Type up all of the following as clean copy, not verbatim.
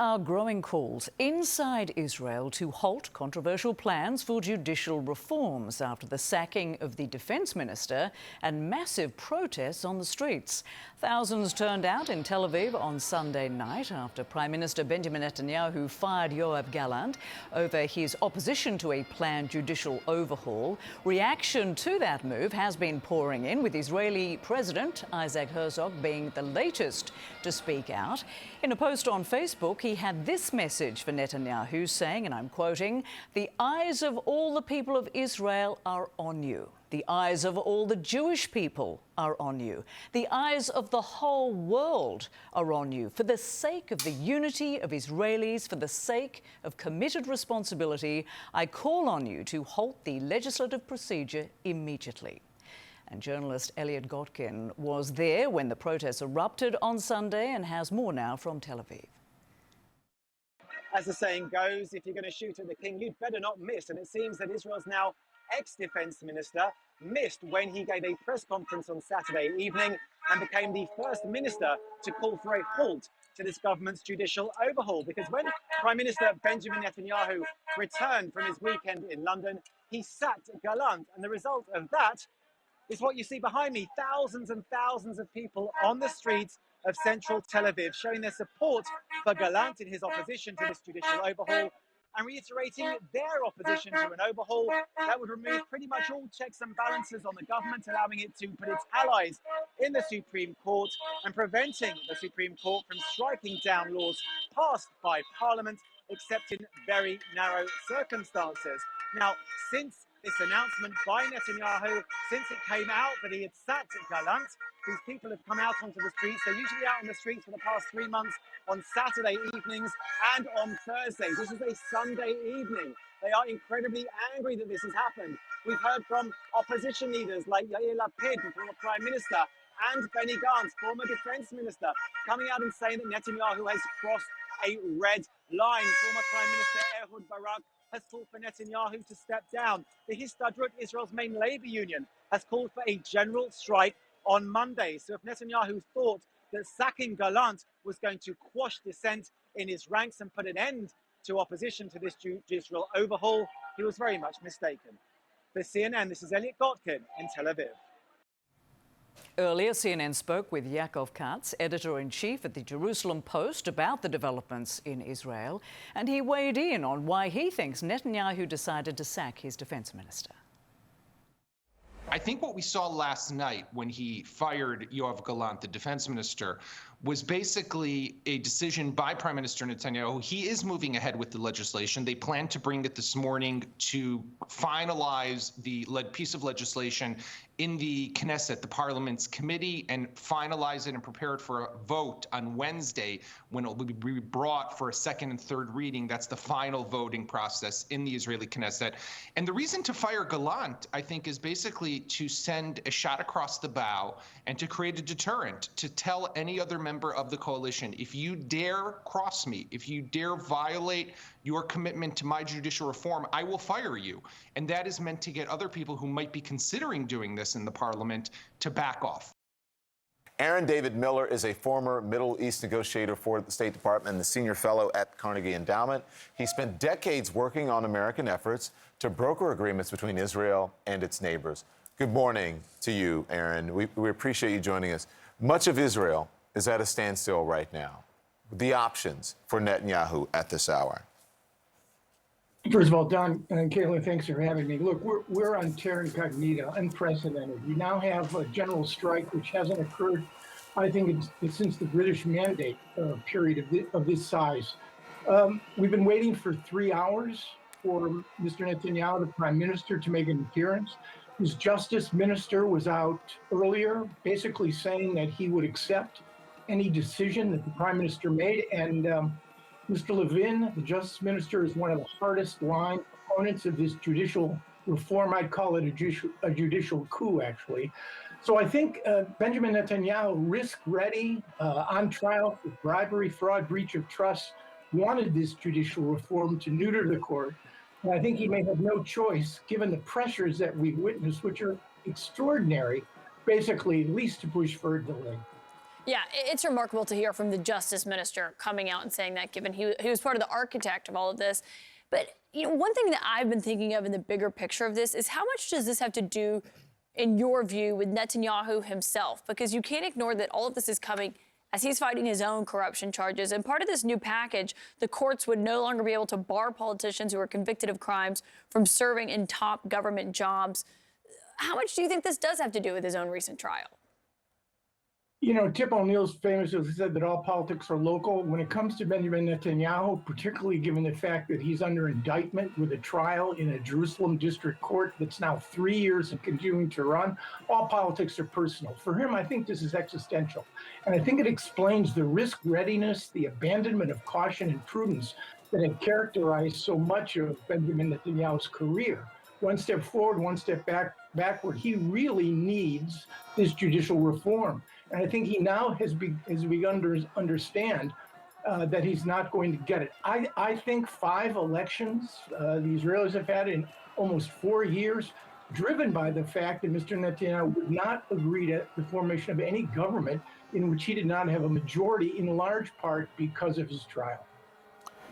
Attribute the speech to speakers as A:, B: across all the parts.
A: are growing calls inside Israel to halt controversial plans for judicial reforms after the sacking of the defense minister and massive protests on the streets. Thousands turned out in Tel Aviv on Sunday night after Prime Minister Benjamin Netanyahu fired Yoav Gallant over his opposition to a planned judicial overhaul. Reaction to that move has been pouring in, with Israeli President Isaac Herzog being the latest to speak out. In a post on Facebook, he had this message for Netanyahu saying, and I'm quoting, "The eyes of all the people of Israel are on you. The eyes of all the Jewish people are on you. The eyes of the whole world are on you. For the sake of the unity of Israelis, for the sake of committed responsibility, I call on you to halt the legislative procedure immediately." And journalist Elliot Gotkin was there when the protests erupted on Sunday and has more now from Tel Aviv.
B: As the saying goes, if you're going to shoot at the king, you'd better not miss. And it seems that Israel's now ex-defense minister missed when he gave a press conference on Saturday evening and became the first minister to call for a halt to this government's judicial overhaul. Because when Prime Minister Benjamin Netanyahu returned from his weekend in London, he sacked Gallant. And the result of that is what you see behind me. Thousands and thousands of people on the streets of central Tel Aviv showing their support for Gallant in his opposition to this judicial overhaul and reiterating their opposition to an overhaul that would remove pretty much all checks and balances on the government, allowing it to put its allies in the Supreme Court and preventing the Supreme Court from striking down laws passed by Parliament, except in very narrow circumstances. Now, since this announcement by Netanyahu, since it came out that he had sacked Gallant, these people have come out onto the streets. They're usually out on the streets for the past 3 months on Saturday evenings and on Thursdays. This is a Sunday evening. They are incredibly angry that this has happened. We've heard from opposition leaders like Yair Lapid, former Prime Minister, and Benny Gantz, former Defense Minister, coming out and saying that Netanyahu has crossed a red line. Former Prime Minister Ehud Barak has called for Netanyahu to step down. The Histadrut, Israel's main labor union, has called for a general strike on Monday. So if Netanyahu thought that sacking Gallant was going to quash dissent in his ranks and put an end to opposition to this judicial overhaul, he was very much mistaken. For CNN, this is Elliot Gotkin in Tel Aviv.
A: Earlier, CNN spoke with Yaakov Katz, editor-in-chief at the Jerusalem Post, about the developments in Israel, and he weighed in on why he thinks Netanyahu decided to sack his defense minister.
C: I think what we saw last night when he fired Yoav Gallant, the defense minister, was basically a decision by Prime Minister Netanyahu. He is moving ahead with the legislation. They plan to bring it this morning to finalize the piece of legislation in the Knesset, the Parliament's committee, and finalize it and prepare it for a vote on Wednesday when it will be brought for a second and third reading. That's the final voting process in the Israeli Knesset. And the reason to fire Gallant, I think, is basically to send a shot across the bow and to create a deterrent, to tell any other member of the coalition, if you dare cross me, if you dare violate your commitment to my judicial reform, I will fire you. And that is meant to get other people who might be considering doing this in the parliament to back off.
D: Aaron David Miller is a former Middle East negotiator for the State Department and the senior fellow at Carnegie Endowment. He spent decades working on American efforts to broker agreements between Israel and its neighbors. Good morning to you, Aaron. We appreciate you joining us. Much of Israel is at a standstill right now. The options for Netanyahu at this hour.
E: First of all, Don and Caitlin, thanks for having me. Look, we're on terra incognita, unprecedented. We now have a general strike, which hasn't occurred, I think, it's since the British Mandate period of this size. We've been waiting for 3 hours for Mr. Netanyahu, the Prime Minister, to make an appearance. His Justice Minister was out earlier, basically saying that he would accept any decision that the Prime Minister made, and Mr. Levin, the Justice Minister, is one of the hardest line opponents of this judicial reform. I'd call it a judicial coup, actually. So I think Benjamin Netanyahu, risk-ready, on trial for bribery, fraud, breach of trust, wanted this judicial reform to neuter the court. And I think he may have no choice, given the pressures that we've witnessed, which are extraordinary, basically, at least to push for a delay.
F: Yeah, it's remarkable to hear from the Justice Minister coming out and saying that, given he was part of the architect of all of this. But, you know, one thing that I've been thinking of in the bigger picture of this is how much does this have to do, in your view, with Netanyahu himself? Because you can't ignore that all of this is coming as he's fighting his own corruption charges. And part of this new package, the courts would no longer be able to bar politicians who are convicted of crimes from serving in top government jobs. How much do you think this does have to do with his own recent trial?
E: You know, Tip O'Neill's famously said that all politics are local. When it comes to Benjamin Netanyahu, particularly given the fact that he's under indictment with a trial in a Jerusalem district court that's now 3 years and continuing to run, all politics are personal. For him, I think this is existential. And I think it explains the risk readiness, the abandonment of caution and prudence that have characterized so much of Benjamin Netanyahu's career. One step forward, one step backward. He really needs this judicial reform. And I think he now has begun to understand that he's not going to get it. I think 5 elections the Israelis have had in almost 4 years, driven by the fact that Mr. Netanyahu would not agree to the formation of any government in which he did not have a majority, in large part because of his trial.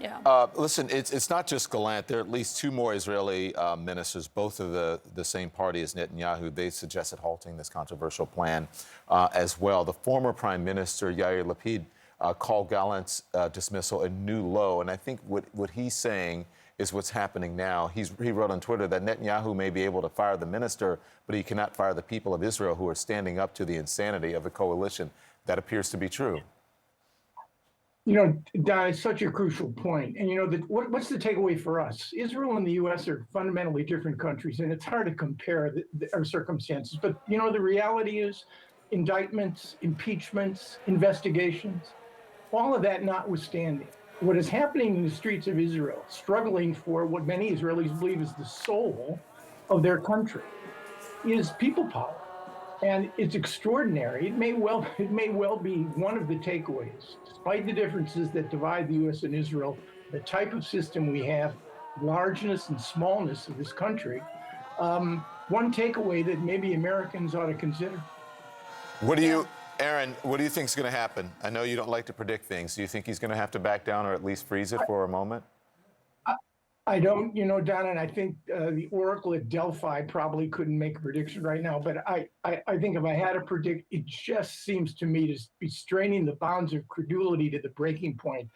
F: Yeah.
D: Listen, it's not just Gallant. There are at least 2 more Israeli ministers, both of the same party as Netanyahu. They suggested halting this controversial plan as well. The former Prime Minister, Yair Lapid, called Gallant's dismissal a new low. And I think what he's saying is what's happening now. He wrote on Twitter that Netanyahu may be able to fire the minister, but he cannot fire the people of Israel who are standing up to the insanity of the coalition. That appears to be true.
E: You know, Don, it's such a crucial point. And, you know, what's the takeaway for us? Israel and the U.S. are fundamentally different countries, and it's hard to compare our circumstances. But, you know, the reality is indictments, impeachments, investigations, all of that notwithstanding, what is happening in the streets of Israel, struggling for what many Israelis believe is the soul of their country, is people power. And it's extraordinary. It may well be one of the takeaways, despite the differences that divide the U.S. and Israel, the type of system we have, largeness and smallness of this country. One takeaway that maybe Americans ought to consider.
D: Aaron, what do you think is going to happen? I know you don't like to predict things. Do you think he's going to have to back down or at least freeze it for a moment?
E: I don't, you know, Don, and I think the Oracle at Delphi probably couldn't make a prediction right now. But I think if I had to predict, it just seems to me to be straining the bounds of credulity to the breaking point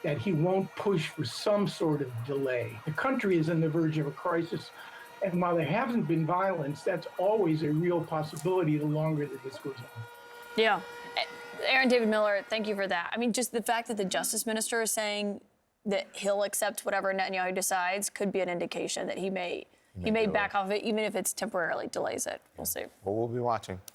E: that he won't push for some sort of delay. The country is on the verge of a crisis. And while there hasn't been violence, that's always a real possibility the longer that this goes on.
F: Yeah. Aaron David Miller, thank you for that. I mean, just the fact that the Justice Minister is saying that he'll accept whatever Netanyahu decides could be an indication that he may back off of it, even if it's temporarily delays it. We'll see.
D: Well, we'll be watching.